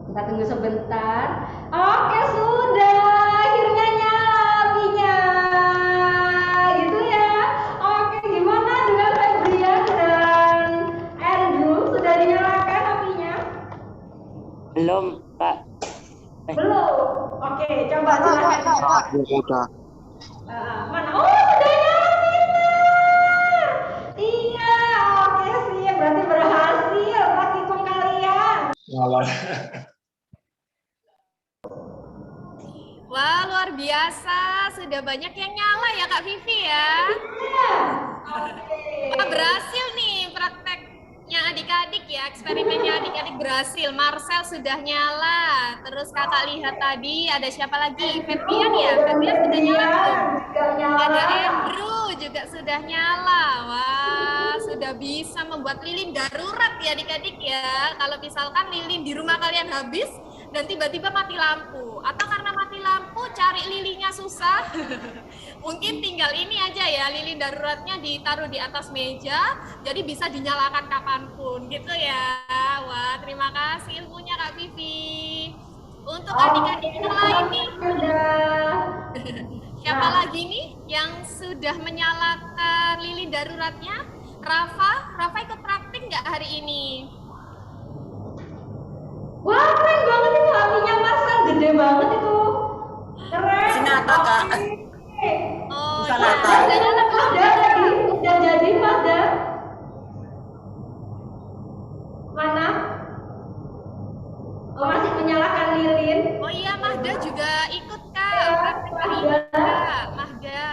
Speaker 5: Kita tunggu sebentar. Oke sudah, akhirnya nyala apinya, gitu ya. Oke, gimana dengan Febrian dan Andrew? Sudah dinyalakan apinya?
Speaker 7: Belum, Kak.
Speaker 5: Belum. Oke, coba silakan.
Speaker 7: Udah.
Speaker 5: Mana? Oh, sudah nyala, pintar. Iya, oke sih. Berarti berhasil praktikum kalian.
Speaker 1: Wah, luar biasa. Sudah banyak yang nyala ya Kak Vivi ya. Wah, berhasil nih prakteknya adik-adik ya. Eksperimennya adik-adik berhasil. Marcel sudah nyala. Terus kakak lihat tadi ada siapa lagi? Febrian ya? Febrian sudah nyala belum? Ada Andrew juga sudah nyala. Wah, sudah bisa membuat lilin darurat ya adik-adik ya. Kalau misalkan lilin di rumah kalian habis dan tiba-tiba mati lampu, atau karena mati lampu cari lilinnya susah, mungkin tinggal ini aja ya, lilin daruratnya ditaruh di atas meja, jadi bisa dinyalakan kapanpun gitu ya. Wah, terima kasih ilmunya Kak Vivi. Untuk adik-adik yang lain nih, siapa lagi nih yang sudah menyalakan lilin daruratnya? Rafa ikut praktik nggak hari ini?
Speaker 5: Wah, keren banget itu apinya Marcel, gede banget itu. Keren.
Speaker 4: Sinata, Kak.
Speaker 1: Oh,
Speaker 4: Bisa
Speaker 1: iya.
Speaker 4: ngata.
Speaker 5: Udah jadi Mazda. Mana? Oh, masih menyalakan lilin.
Speaker 1: Oh iya, Mahda juga ikut Kak. Praktik hari ini Kak, Mahda.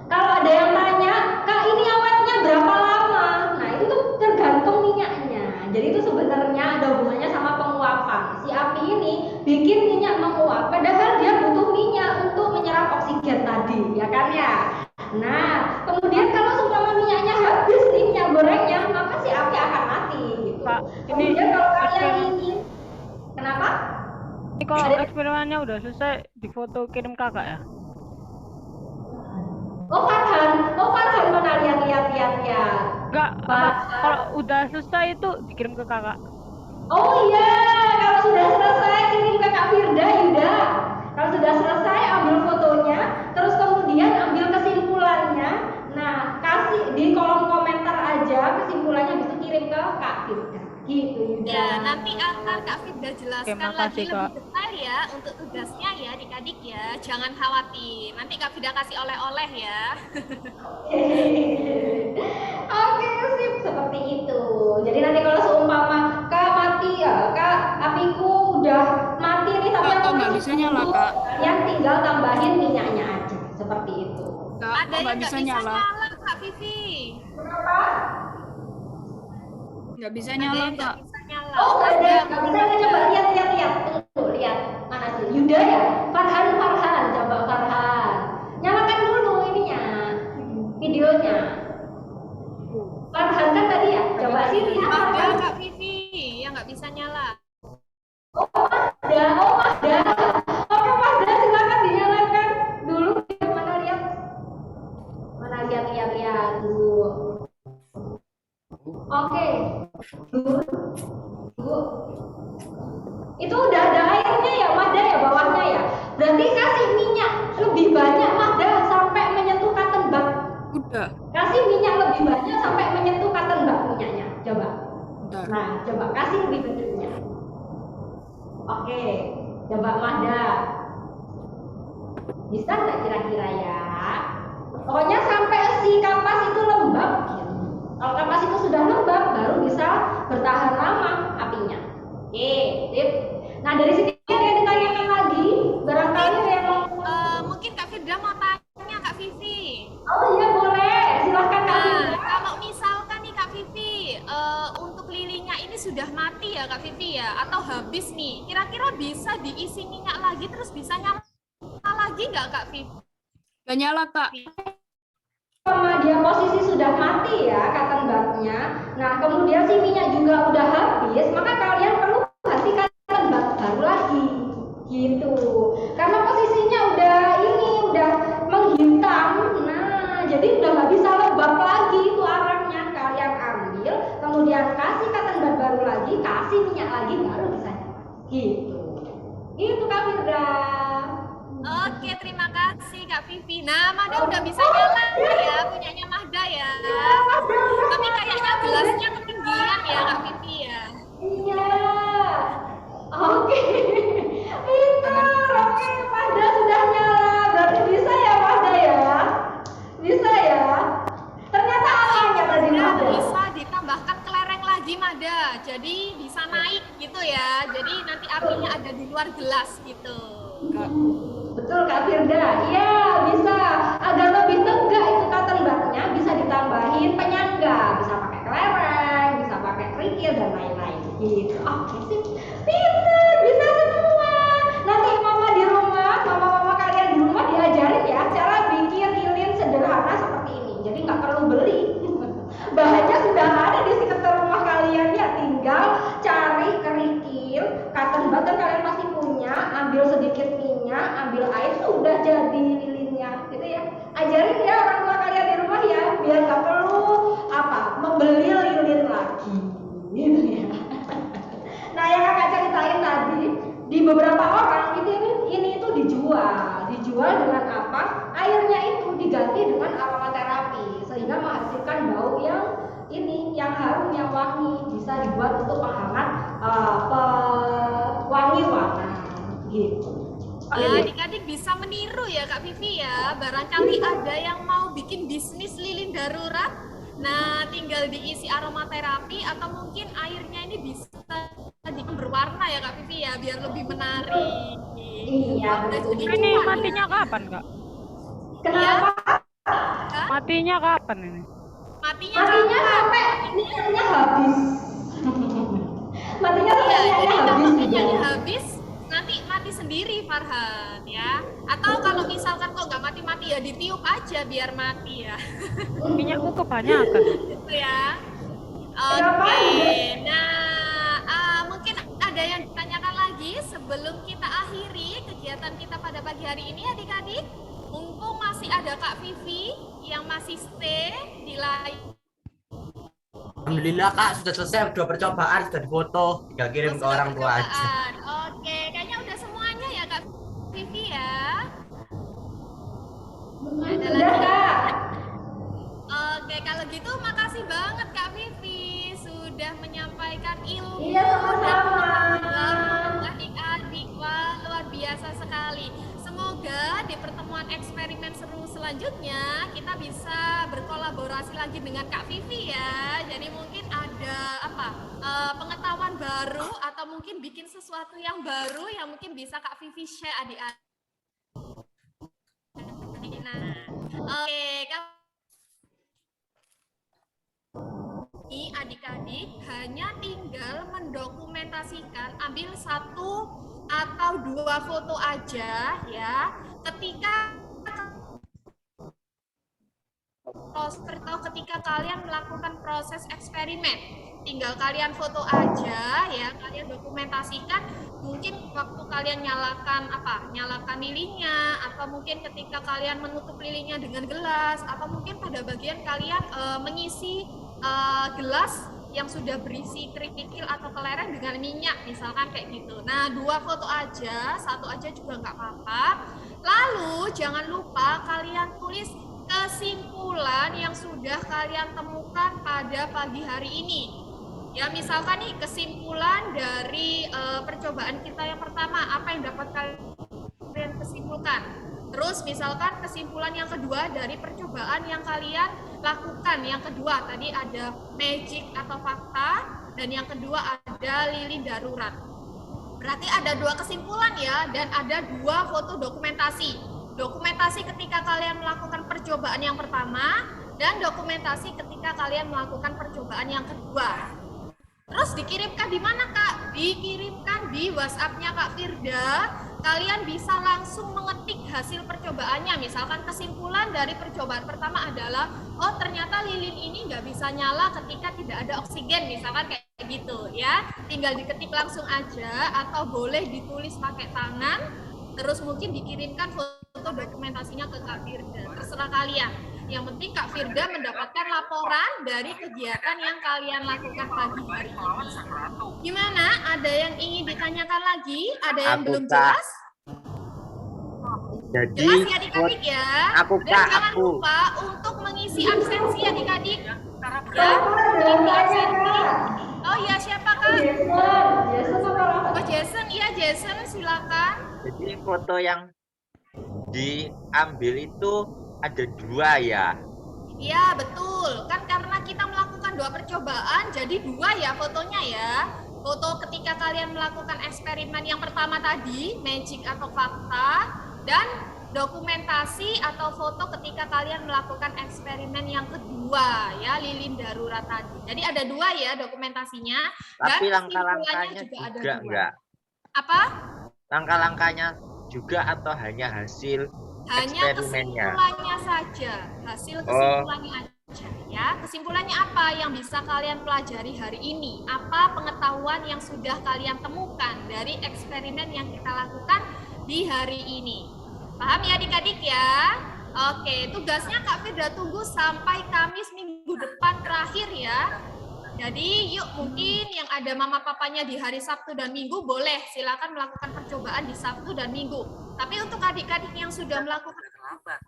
Speaker 5: Kalau ada yang tanya, Kak ini awetnya berapa lama? Nah itu tuh tergantung minyaknya. Jadi itu sebenarnya ada hubungannya sama penguapan. Si api ini bikin minyak menguap, padahal dia butuh minyak untuk menyerap oksigen tadi, ya kan ya? Nah, kemudian kalau seumpama minyaknya habis nih minyak gorengnya, maka si api akan mati gitu.
Speaker 3: Kak,
Speaker 5: Kemudian kalau kalian ingin, kenapa?
Speaker 3: Ini kalau eksperimennya udah selesai, difoto kirim kakak ya?
Speaker 5: Oh Farhan mana lihat.
Speaker 3: Enggak, kalau udah selesai itu dikirim ke kakak.
Speaker 5: Oh iya, kalau sudah selesai kirim ke Kak Firda, Yuda. Kalau sudah selesai ambil fotonya, terus kemudian ambil kesimpulannya. Nah, kasih di kolom komentar aja kesimpulannya, bisa kirim ke Kak Firda. Gitu Yuda.
Speaker 1: Ya, nanti akan Kak Firda jelaskan
Speaker 3: Oke,
Speaker 1: lagi
Speaker 3: makasih,
Speaker 1: lebih
Speaker 3: Kak.
Speaker 1: detail ya untuk tugasnya ya adik-adik ya. Jangan khawatir. Nanti Kak Firda kasih oleh-oleh ya.
Speaker 5: Oke, sip, seperti itu. Jadi nanti kalau seumpama Kak mati ya, Kak apiku udah mati nih tapi aku
Speaker 8: nggak bisa nyala, Kak.
Speaker 5: Yang tinggal tambahin minyaknya aja, seperti itu.
Speaker 1: Ada yang nggak bisa nyala Kak Vivi.
Speaker 5: Kenapa?
Speaker 8: Nggak bisa
Speaker 1: Ada
Speaker 8: nyala,
Speaker 1: yang
Speaker 8: Kak.
Speaker 1: nggak bisa nyala.
Speaker 5: Oh, ada. Kita coba lihat. Tunggu, lihat. Mana sih? Yuda ya? Farhan. Coba Farhan. Nyalakan dulu ininya. Videonya. Farhan kan tadi ya? Coba sih lihat.
Speaker 1: Mahda
Speaker 5: Farhan.
Speaker 1: Kak Vivi yang nggak bisa nyala.
Speaker 5: Oh, ada. Bu. Itu udah ada airnya ya, Mahda ya bawahnya ya. Berarti kasih minyak lebih banyak, Mahda, sampai menyentuh cotton bud.
Speaker 8: Udah.
Speaker 5: Kasih minyak lebih banyak sampai menyentuh cotton bud minyaknya. Coba.
Speaker 8: Bentar.
Speaker 5: Nah, coba kasih lebih banyak minyak. Oke, coba Mahda. Bisa nggak kira-kira ya? Pokoknya sampai si kapas itu lembab. Kalau kapas itu sudah lembab, baru bisa bertahan lama apinya. Oke, tip. Nah, dari sini ada yang ditanyakan lagi. Barangkali ada yang mau.
Speaker 1: Mungkin Kak Firda mau tanya Kak Vivi.
Speaker 5: Oh iya boleh, silahkan Kak Firda.
Speaker 1: Kalau misalkan nih Kak Vivi, untuk lilinnya ini sudah mati ya Kak Vivi ya, atau habis nih, kira-kira bisa diisi minyak lagi terus bisa nyala lagi nggak Kak Vivi?
Speaker 8: Gak nyala, Kak.
Speaker 5: Sama dia posisi sudah mati ya cotton budnya. Nah, kemudian si minyak juga udah habis, maka kalian perlu ganti cotton bud baru lagi. Gitu. Karena posisinya udah menghitam. Nah, jadi udah nggak bisa lembab lagi itu arangnya. Kalian ambil, kemudian kasih cotton bud baru lagi, kasih minyak lagi baru bisa nyala. Gitu. Gitu Kak Firda.
Speaker 1: Oke, terima kasih Kak Vivi. Nah, Mahda udah bisa nyala ya, punyanya Mahda ya. Tapi kayaknya gelasnya ketinggian ya Kak Vivi ya.
Speaker 5: Iya. Oke. Pintar. Oke, Mahda sudah nyala. Berarti bisa ya Mahda ya? Bisa ya? Ternyata apinya tadi Mahda.
Speaker 1: Bisa ditambahkan kelereng lagi Mahda. Jadi bisa naik gitu ya. Jadi nanti apinya ada di luar gelas gitu.
Speaker 5: Betul Kak Firda, iya bisa. Agar lebih tegak itu cotton budnya bisa ditambahin penyangga, bisa pakai kelereng, bisa pakai kerikil dan lain-lain. Gitu. Oke sih, pintar, bisa semua. Nanti mama kalian di rumah diajarin ya cara bikin lilin sederhana seperti ini. Jadi nggak perlu beli. Bahannya sudah ada di sekitar rumah kalian ya, tinggal cari kerikil, cotton bud kan kalian pasti punya, ambil sedikit minyak, ambil air, sudah jadi lilinnya, gitu ya. Ajarin ya orang tua kalian di rumah ya, biar nggak perlu membeli lilin lagi, gitu ya. Nah, yang kakak ceritain tadi, di beberapa orang ini itu dijual dengan apa? Airnya itu diganti dengan aromaterapi sehingga menghasilkan bau yang harum, yang wangi, bisa dibuat untuk penghangat pewangi warna gitu.
Speaker 1: Adik-adik bisa meniru ya Kak Vivi ya. Barangkali ada yang mau bikin bisnis lilin darurat. Nah, tinggal diisi aromaterapi atau mungkin airnya ini bisa berwarna ya Kak Vivi ya, biar lebih menarik.
Speaker 5: Iya.
Speaker 3: Ini matinya kapan Kak?
Speaker 5: Kenapa?
Speaker 3: Matinya kapan ini?
Speaker 1: Matinya
Speaker 5: sampai minyaknya habis. Matinya sampai
Speaker 1: jadi
Speaker 5: minyaknya
Speaker 1: kalau
Speaker 5: habis.
Speaker 1: minyaknya habis, nanti mati sendiri Farhan ya. Atau kalau misalkan kok nggak mati-mati ya ditiup aja biar mati ya.
Speaker 3: Minyakku kebanyakan.
Speaker 1: Gitu ya. Oke. Nah, mungkin ada yang ditanyakan lagi sebelum kita akhiri kegiatan kita pada pagi hari ini adik-adik. Mumpung masih ada Kak Vivi yang masih stay di live.
Speaker 9: Alhamdulillah Kak, sudah selesai, sudah percobaan, sudah difoto, tinggal kirim ke orang tua aja.
Speaker 1: Oke, kayaknya udah semuanya ya Kak Vivi ya. Ada lagi? Oke, kalau gitu makasih banget Kak Vivi sudah menyampaikan ilmu dan pengetahuan baru adik-adik. Wah, luar biasa sekali. Semoga di pertemuan eksperimen seru selanjutnya kita bisa berkolaborasi lagi dengan Kak Vivi ya. Jadi mungkin ada pengetahuan baru atau mungkin bikin sesuatu yang baru yang mungkin bisa Kak Vivi share adik-adik. Nah, oke, adik-adik hanya tinggal mendokumentasikan, ambil 1 atau 2 foto aja ya ketika kalian melakukan proses eksperimen. Tinggal kalian foto aja ya, kalian dokumentasikan mungkin waktu kalian nyalakan lilinnya, atau mungkin ketika kalian menutup lilinnya dengan gelas, atau mungkin pada bagian kalian mengisi gelas yang sudah berisi kerikil atau kelereng dengan minyak, misalkan kayak gitu. Nah, 2 foto aja, 1 aja juga nggak apa-apa. Lalu jangan lupa kalian tulis kesimpulan yang sudah kalian temukan pada pagi hari ini. Ya, misalkan nih kesimpulan dari percobaan kita yang pertama, apa yang dapat kalian kesimpulkan. Terus misalkan kesimpulan yang kedua dari percobaan yang kalian lakukan. Yang kedua tadi ada magic atau fakta, dan yang kedua ada lilin darurat. Berarti ada 2 kesimpulan ya, dan ada 2 foto dokumentasi. Dokumentasi ketika kalian melakukan percobaan yang pertama, dan dokumentasi ketika kalian melakukan percobaan yang kedua. Terus dikirimkan di mana, Kak? Dikirimkan di WhatsApp-nya Kak Firda. Kalian bisa langsung mengetik hasil percobaannya. Misalkan kesimpulan dari percobaan pertama adalah, oh ternyata lilin ini nggak bisa nyala ketika tidak ada oksigen. Misalkan kayak gitu ya. Tinggal diketik langsung aja, atau boleh ditulis pakai tangan. Terus mungkin dikirimkan foto dokumentasinya ke Kak Firda. Terserah kalian. Yang penting Kak Firda mendapatkan laporan dari kegiatan yang kalian lakukan pagi hari ini. Gimana? Ada yang ingin ditanyakan lagi? Ada yang belum jelas?
Speaker 7: Jadi
Speaker 1: Jelas ya adik-adik ya? Dan jangan
Speaker 7: aku.
Speaker 1: lupa untuk mengisi absensi adik-adik. Ya, mengisi absensi. Oh iya, siapa Kak?
Speaker 5: Jason apa Rahmat?
Speaker 1: Oh Jason, iya Jason, silakan.
Speaker 7: Jadi foto yang diambil itu ada 2 ya.
Speaker 1: Iya betul, kan karena kita melakukan 2 percobaan, jadi 2 ya fotonya ya. Foto ketika kalian melakukan eksperimen yang pertama tadi, magic atau fakta, dan dokumentasi atau foto ketika kalian melakukan eksperimen yang kedua ya, lilin darurat tadi. Jadi ada 2 ya dokumentasinya.
Speaker 7: Tapi
Speaker 1: dan
Speaker 7: langkah-langkahnya
Speaker 1: juga ada
Speaker 7: juga
Speaker 1: 2.
Speaker 7: enggak?
Speaker 1: Apa?
Speaker 7: Langkah-langkahnya juga atau hanya hasil
Speaker 1: Hanya
Speaker 7: eksperimennya?
Speaker 1: kesimpulannya saja, hasil kesimpulannya aja ya. Kesimpulannya apa yang bisa kalian pelajari hari ini? Apa pengetahuan yang sudah kalian temukan dari eksperimen yang kita lakukan di hari ini? Paham ya adik-adik ya? Oke, tugasnya Kak Firda tunggu sampai Kamis minggu depan terakhir ya. Jadi yuk, mungkin yang ada mama papanya di hari Sabtu dan Minggu boleh silakan melakukan percobaan di Sabtu dan Minggu. Tapi untuk adik-adik yang sudah melakukan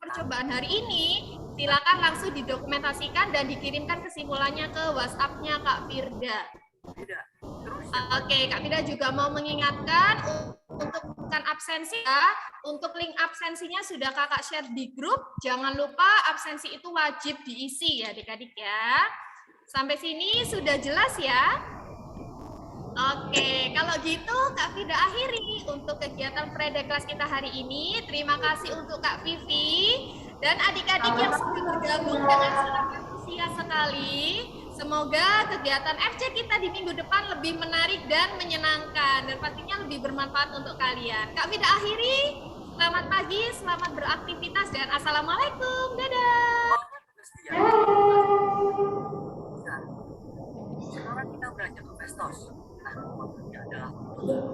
Speaker 1: percobaan hari ini, silakan langsung didokumentasikan dan dikirimkan kesimpulannya ke WhatsApp-nya Kak Firda. Oke, Kak Firda juga mau mengingatkan untuk bukan absensi ya. Untuk link absensinya sudah Kakak share di grup. Jangan lupa absensi itu wajib diisi ya adik-adik ya. Sampai sini sudah jelas ya? Oke, kalau gitu Kak Firda akhiri untuk kegiatan pre-kelas kita hari ini. Terima kasih untuk Kak Vivi dan adik-adik yang sudah bergabung dengan sangat antusias sekali. Semoga kegiatan FC kita di minggu depan lebih menarik dan menyenangkan dan pastinya lebih bermanfaat untuk kalian. Kak Firda akhiri. Selamat pagi, selamat beraktivitas